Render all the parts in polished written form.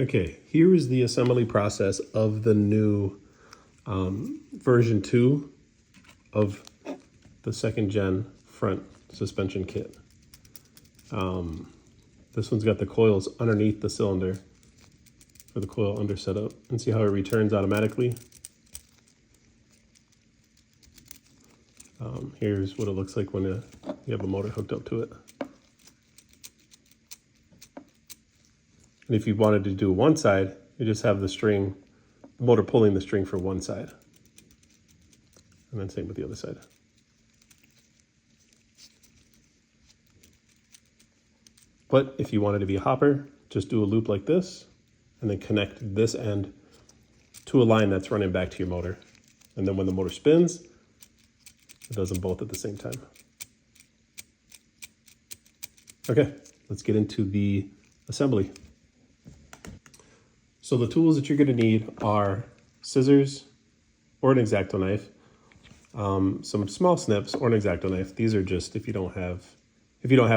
Okay, here is the assembly process of the new version 2 of the 2nd gen front suspension kit. This one's got the coils underneath the cylinder for the coil under setup, and see how it returns automatically. Here's what it looks like when you have a motor hooked up to it. And if you wanted to do one side, you just have the string, the motor pulling the string for one side. And then same with the other side. But if you wanted to be a hopper, just do a loop like this and then connect this end to a line that's running back to your motor. And then when the motor spins, it does them both at the same time. Okay, let's get into the assembly. So the tools that you're going to need are scissors or an X-Acto knife, some small snips or an X-Acto knife. These are just if you don't have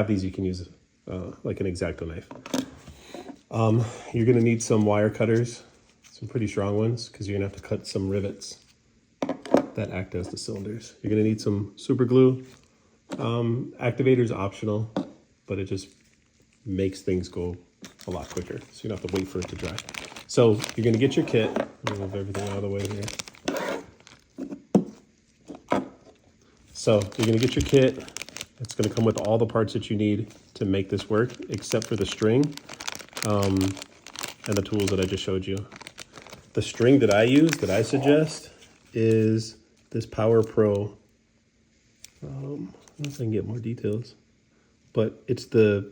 these, you can use like an X-Acto knife. You're going to need some wire cutters, some pretty strong ones, because you're going to have to cut some rivets that act as the cylinders. You're going to need some super glue. Activator's optional, but it just makes things go a lot quicker, so you don't have to wait for it to dry. So you're going to get your kit. Let me move everything out of the way here. So you're going to get your kit. It's going to come with all the parts that you need to make this work, except for the string and the tools that I just showed you. The string that I use, that I suggest, is this Power Pro. I don't know if I can get more details, but it's the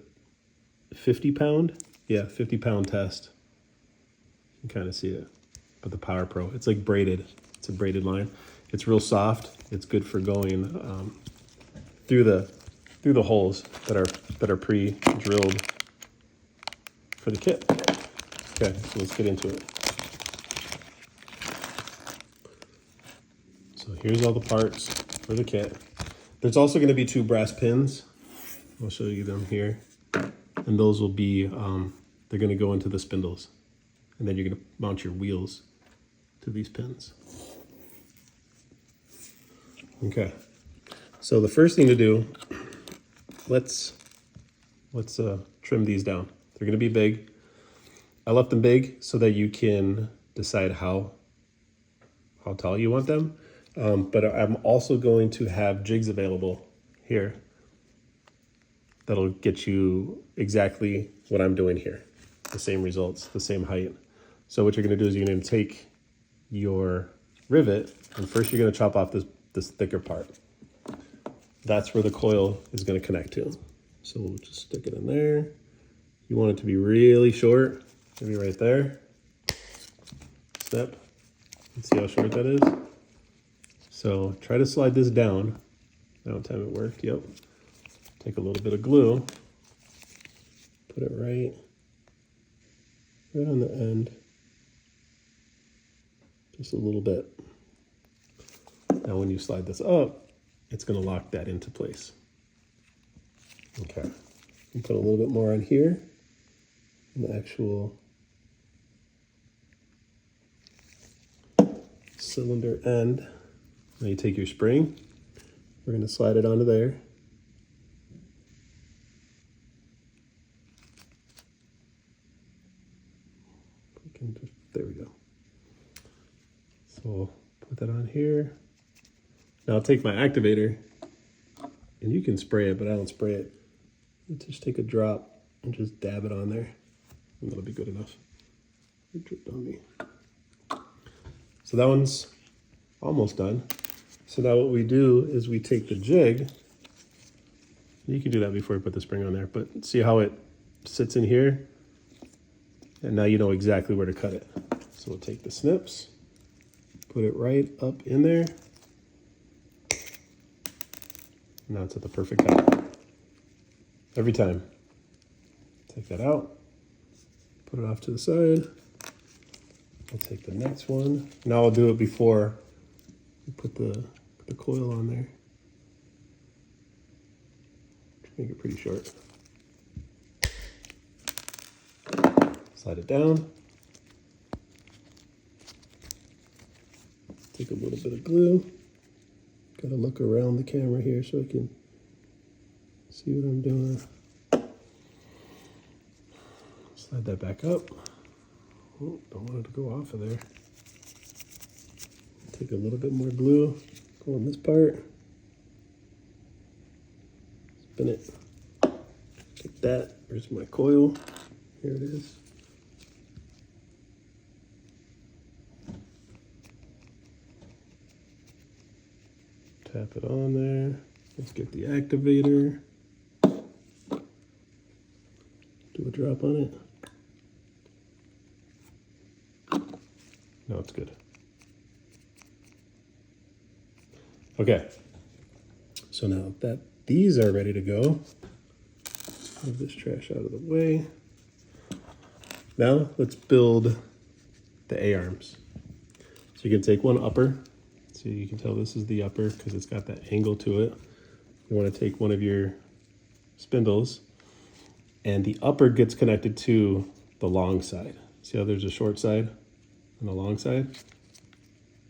50 pound. Yeah, 50 pound test. You can kind of see it, but the Power Pro, it's like braided. It's a braided line. It's real soft. It's good for going through the holes that are pre-drilled for the kit. Okay, so let's get into it. So here's all the parts for the kit. There's also going to be 2 brass pins. I'll show you them here. And those will be, they're going to go into the spindles. And then you're going to mount your wheels to these pins. Okay. So the first thing to do, let's trim these down. They're going to be big. I left them big so that you can decide how tall you want them. But I'm also going to have jigs available here that'll get you exactly what I'm doing here. The same results, the same height. So what you're going to do is you're going to take your rivet, and first you're going to chop off this thicker part. That's where the coil is going to connect to. So we'll just stick it in there. You want it to be really short, maybe right there. Step. Let's see how short that is. So try to slide this down. That one time it worked, yep. Take a little bit of glue, put it right on the end, just a little bit. Now when you slide this up, it's gonna lock that into place. Okay, and put a little bit more on here, in the actual cylinder end. Now you take your spring, we're gonna slide it onto there. There we go. So I'll put that on here. Now I'll take my activator, and you can spray it, but I don't spray it. You just take a drop and just dab it on there, and that'll be good enough. It dripped on me. So that one's almost done. So now what we do is we take the jig. You can do that before you put the spring on there, but see how it sits in here? And now you know exactly where to cut it. So we'll take the snips, put it right up in there. Now it's at the perfect height. Every time. Take that out, put it off to the side. I'll take the next one. Now I'll do it before we put the coil on there. Make it pretty short. Slide it down, take a little bit of glue. Gotta look around the camera here so I can see what I'm doing. Slide that back up. Oh, don't want it to go off of there. Take a little bit more glue, go on this part. Spin it. Take that. Where's my coil? Here it is. Tap it on there. Let's get the activator. Do a drop on it. No, it's good. Okay. So now that these are ready to go, move this trash out of the way. Now let's build the A-arms. So you can take one upper. So you can tell this is the upper because it's got that angle to it. You want to take one of your spindles, and the upper gets connected to the long side. See how there's a short side and a long side?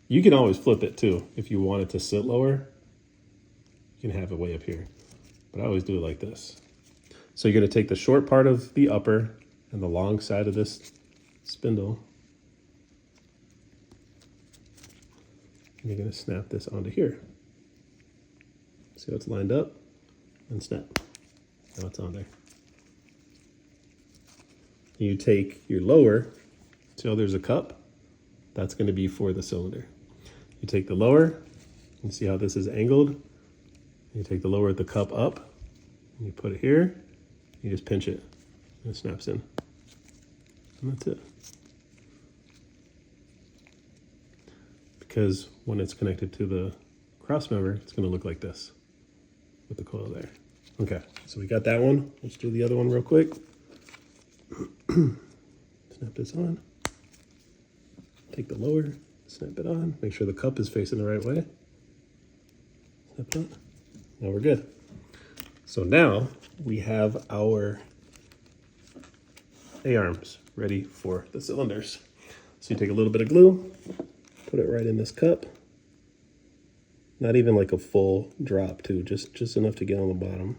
You can always flip it too. If you want it to sit lower, you can have it way up here. But I always do it like this. So you're going to take the short part of the upper and the long side of this spindle. And you're going to snap this onto here. See how it's lined up? And snap. Now it's on there. You take your lower, see how there's a cup? That's going to be for the cylinder. You take the lower, and see how this is angled? You take the lower at the cup up, and you put it here, you just pinch it, and it snaps in. And that's it. Because when it's connected to the cross member, it's going to look like this with the coil there. Okay, so we got that one. Let's do the other one real quick. Snap this on. Take the lower, snap it on. Make sure the cup is facing the right way. Snap it on. Now we're good. So now we have our A-arms ready for the cylinders. So you take a little bit of glue, put it right in this cup. Not even like a full drop too, just enough to get on the bottom.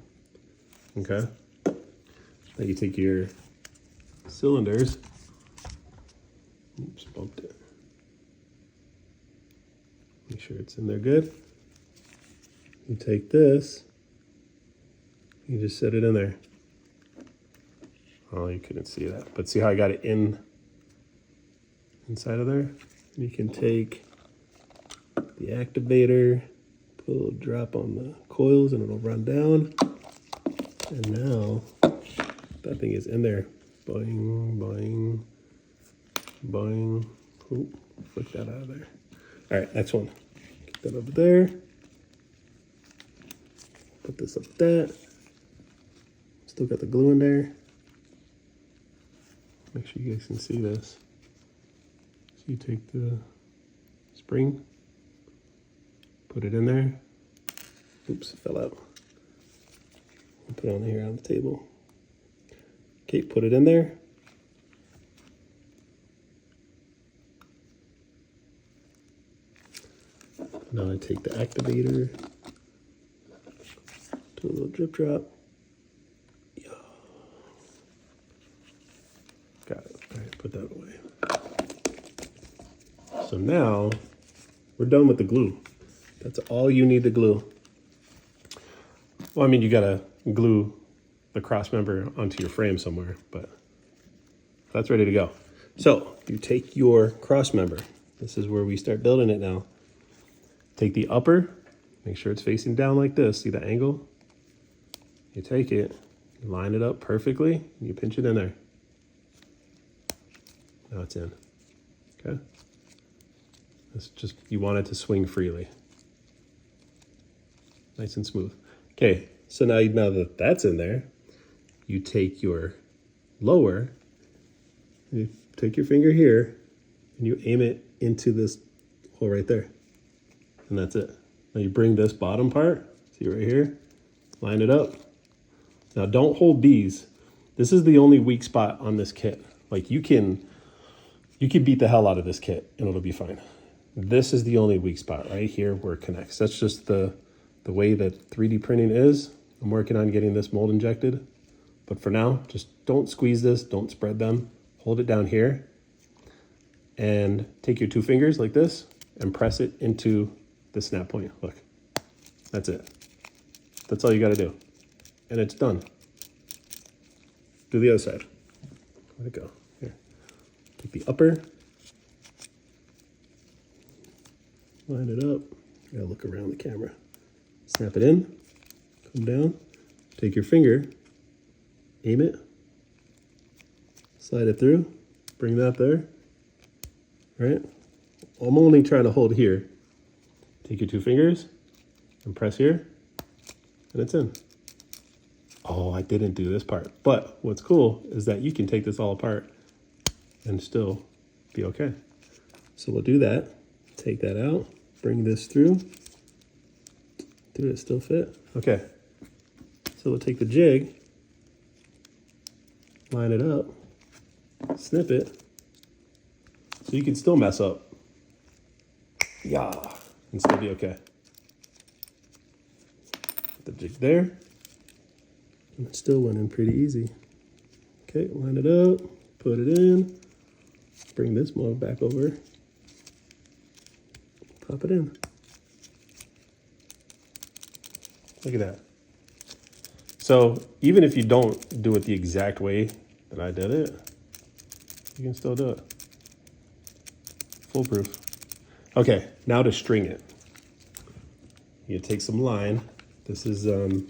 Okay. Then you take your cylinders. Oops, bumped it. Make sure it's in there good. You take this, you just set it in there. Oh, you couldn't see that, but see how I got it inside of there? You can take the activator, put a little drop on the coils and it'll run down. And now that thing is in there. Boing, boing, boing. Oh, flick that out of there. All right, next one. Get that over there. Put this like that. Still got the glue in there. Make sure you guys can see this. So you take the spring, put it in there. Oops, it fell out. Put it on here on the table. Okay, put it in there. Now I take the activator, do a little drip drop. Yeah. Got it. All right, put that away. So now we're done with the glue. That's all you need to glue. Well, I mean, you gotta glue the cross member onto your frame somewhere, but that's ready to go. So you take your cross member. This is where we start building it now. Take the upper, make sure it's facing down like this. See the angle? You take it, you line it up perfectly, and you pinch it in there. Now it's in, okay? It's just, you want it to swing freely. Nice and smooth. Okay, so now that that's in there, you take your lower, you take your finger here, and you aim it into this hole right there. And that's it. Now you bring this bottom part, see right here, line it up. Now don't hold these. This is the only weak spot on this kit. Like you can beat the hell out of this kit and it'll be fine. This is the only weak spot right here where it connects. That's just the way that 3D printing is. I'm working on getting this mold injected. But for now, just don't squeeze this, don't spread them. Hold it down here and take your 2 fingers like this and press it into the snap point. Look, that's it. That's all you gotta do. And it's done. Do the other side. Where'd it go? Here. Take the upper. Line it up. You gotta look around the camera. Snap it in. Come down. Take your finger. Aim it. Slide it through. Bring that there. All right. I'm only trying to hold here. Take your 2 fingers and press here. And it's in. Oh, I didn't do this part. But what's cool is that you can take this all apart and still be okay. So we'll do that. Take that out. Bring this through. Did it still fit? Okay. So we'll take the jig, line it up, snip it, so you can still mess up. Yeah, and still be okay. Put the jig there, and it still went in pretty easy. Okay, line it up, put it in, bring this mold back over, pop it in. Look at that. So even if you don't do it the exact way that I did it, you can still do it. Foolproof. Okay, now to string it. You take some line. This is the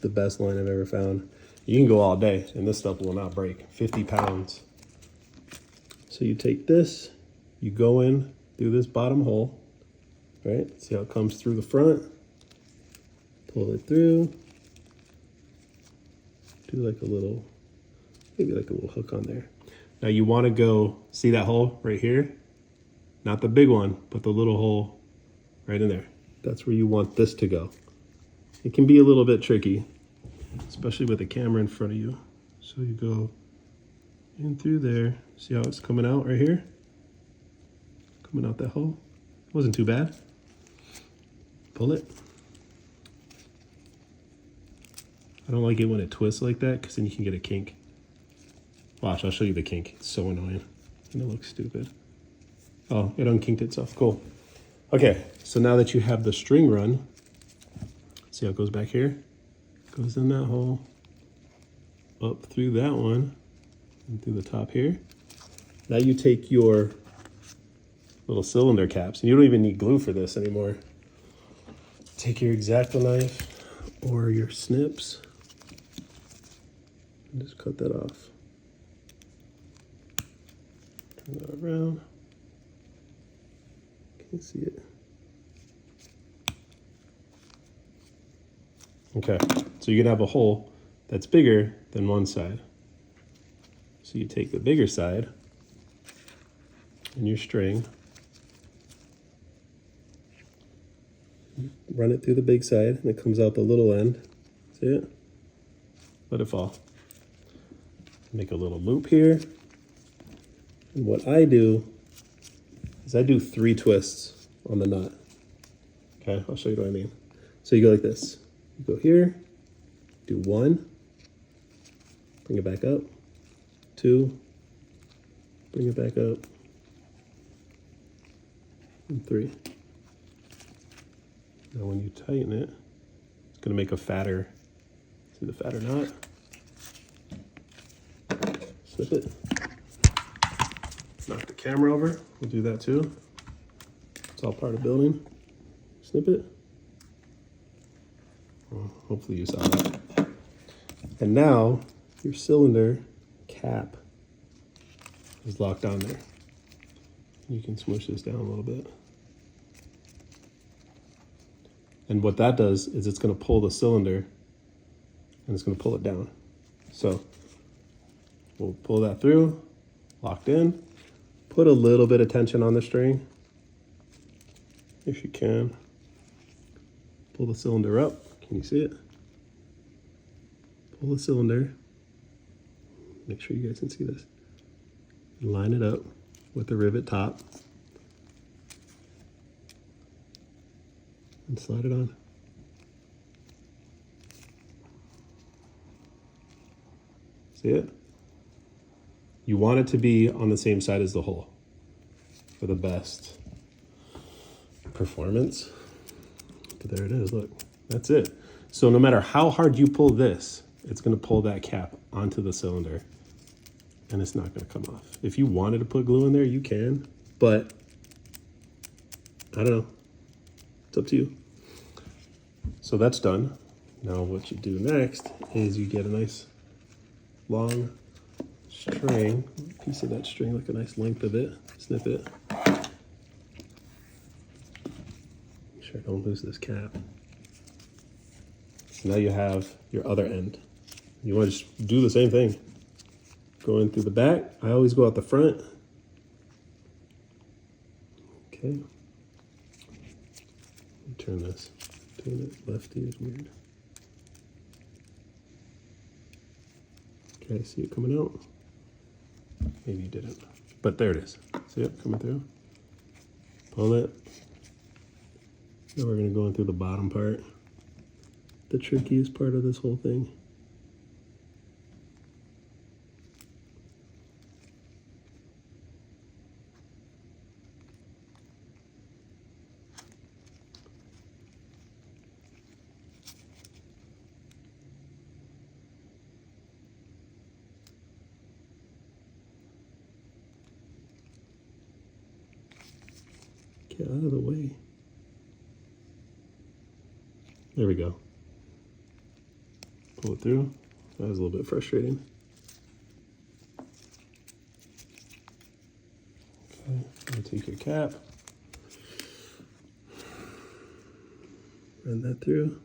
best line I've ever found. You can go all day and this stuff will not break. 50 pounds. So you take this, you go in through this bottom hole, right? See how it comes through the front? Pull it through. Do like a little, maybe like a little hook on there. Now you want to go, see that hole right here? Not the big one, but the little hole right in there. That's where you want this to go. It can be a little bit tricky, especially with the camera in front of you. So you go in through there. See how it's coming out right here? Coming out that hole. Wasn't too bad. Pull it. I don't like it when it twists like that because then you can get a kink. Watch, I'll show you the kink. It's so annoying and it looks stupid. Oh, it unkinked itself. Cool. Okay, so now that you have the string run, see how it goes back here? Goes in that hole, up through that one, and through the top here. Now you take your little cylinder caps, and you don't even need glue for this anymore. Take your X-Acto knife or your snips and just cut that off. Turn that around. Can't see it. Okay, so you're gonna have a hole that's bigger than one side. So you take the bigger side and your string, run it through the big side, and it comes out the little end. See it? Let it fall. Make a little loop here. And what I do is I do 3 twists on the nut. Okay, I'll show you what I mean. So you go like this. You go here, do 1, bring it back up, 2, bring it back up, and 3. Now when you tighten it, it's gonna make a fatter, see the fatter knot? Snip it. Knock the camera over, we'll do that too. It's all part of building. Snip it. Well, hopefully you saw that. And now your cylinder cap is locked on there. You can smush this down a little bit. And what that does is it's gonna pull the cylinder and it's gonna pull it down. So we'll pull that through, locked in. Put a little bit of tension on the string, if you can. Pull the cylinder up. Can you see it? Pull the cylinder. Make sure you guys can see this. Line it up with the rivet top. and slide it on. See it? You want it to be on the same side as the hole for the best performance. But there it is, look, that's it. So no matter how hard you pull this, it's gonna pull that cap onto the cylinder and it's not gonna come off. If you wanted to put glue in there, you can, but I don't know, it's up to you. So that's done. Now what you do next is you get a nice long string, piece of that string, like a nice length of it, snip it. Make sure I don't lose this cap. So now you have your other end. You want to just do the same thing. Go in through the back. I always go out the front. Okay. Turn this. Turn it lefty is weird. Okay, see it coming out? Maybe you didn't, but there it is. See it coming through? Pull it. Now we're gonna go in through the bottom part. The trickiest part of this whole thing. Get out of the way. There we go. Pull it through. That was a little bit frustrating. Okay, now take your cap. Run that through.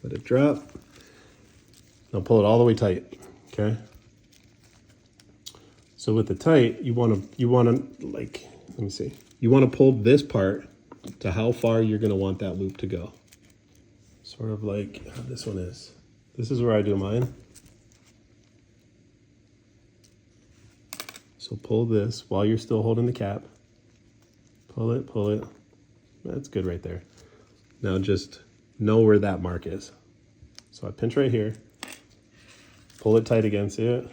Let it drop. Now pull it all the way tight, okay? So with the tight, you wanna like, let me see. You wanna pull this part to how far you're gonna want that loop to go. Sort of like how this one is. This is where I do mine. So pull this while you're still holding the cap. Pull it, pull it. That's good right there. Now just know where that mark is. So I pinch right here, pull it tight again, see it?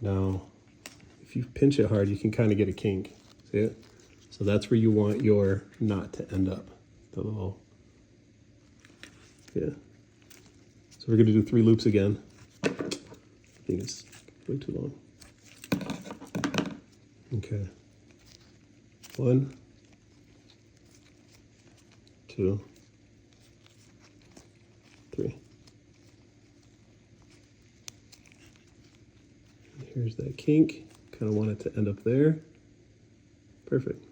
Now, if you pinch it hard, you can kind of get a kink, see it? So that's where you want your knot to end up, the little, yeah. So we're gonna do 3 loops again. I think it's way too long. Okay. 1, 2, 3. And here's that kink. Kind of want it to end up there. Perfect.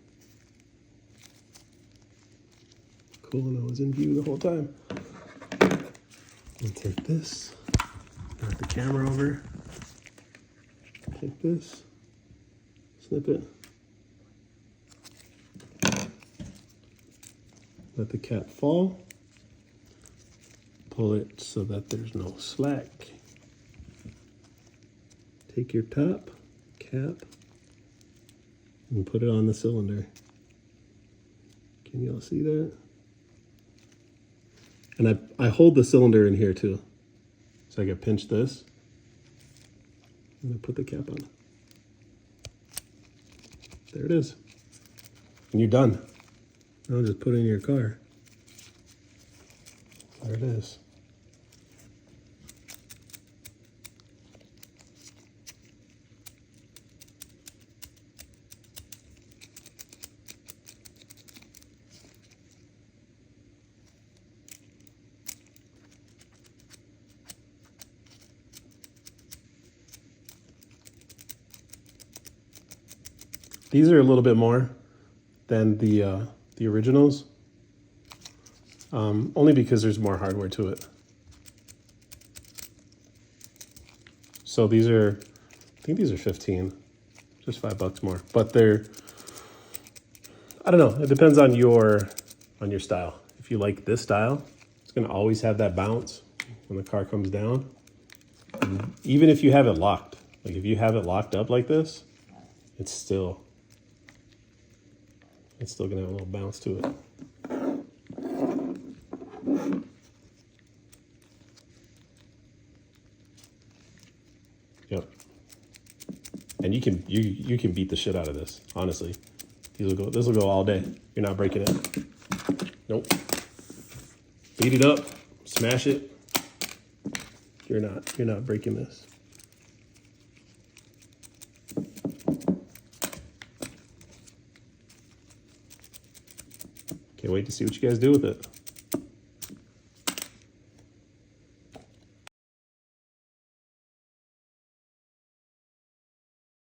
Cool, and I was in view the whole time. I'll take this, knock the camera over, take this, snip it, let the cap fall, pull it so that there's no slack. Take your top cap and put it on the cylinder. Can y'all see that? And I hold the cylinder in here too. So I can pinch this and I put the cap on. There it is. And you're done. Now just put it in your car. There it is. These are a little bit more than the originals, only because there's more hardware to it. So these are, I think these are 15, just $5 more. But they're, I don't know. It depends on your style. If you like this style, it's gonna always have that bounce when the car comes down. And even if you have it locked, like if you have it locked up like this, it's still It's still gonna have a little bounce to it. Yep. And you can beat the shit out of this, honestly. This will go all day. You're not breaking it. Nope. Beat it up, smash it. You're not breaking this. Can't wait to see what you guys do with it.